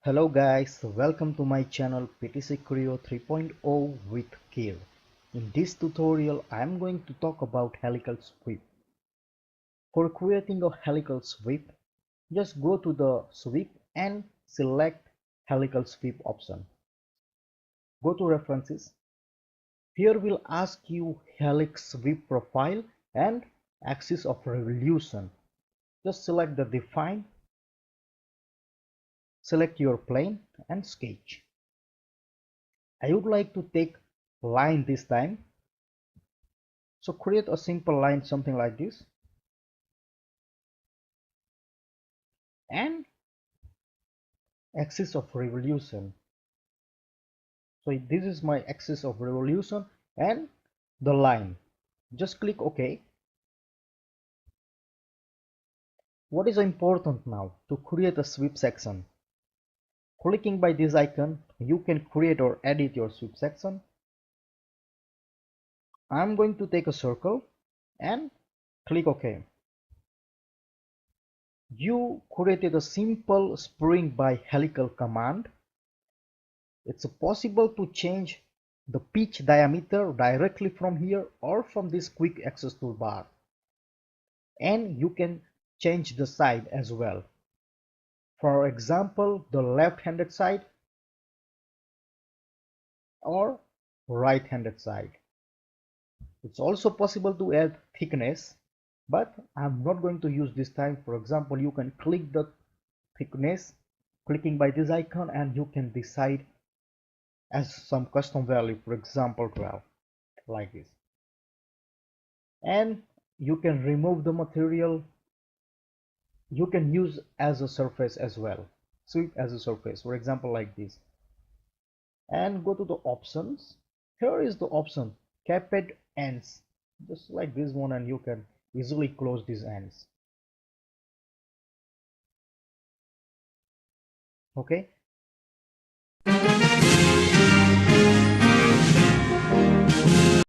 Hello guys, welcome to my channel PTC Creo 3.0 with Care. In this tutorial I am going to talk about Helical Sweep. For creating a Helical Sweep, just go to the sweep and select Helical Sweep option. Go to references. Here will ask you Helix Sweep profile and axis of revolution. Just select the define. Select your plane and sketch. I would like to take line this time. So create a simple line, something like this. And axis of revolution. So this is my axis of revolution and the line. Just click OK. What is important now to create a sweep section? Clicking by this icon, you can create or edit your sweep section. I'm going to take a circle and click OK. You created a simple spring by helical command. It's possible to change the pitch diameter directly from here or from this quick access toolbar. And you can change the side as well. For example, the left-handed side or right-handed side. It's also possible to add thickness, but I'm not going to use this time. For example, you can click the thickness, clicking by this icon, and you can decide as some custom value, for example 12, like this. And you can remove the material. You can use as a surface as well, sweep as a surface, for example like this. And go to the options. Here is the option capped ends, just like this one, and you can easily close these ends. Okay.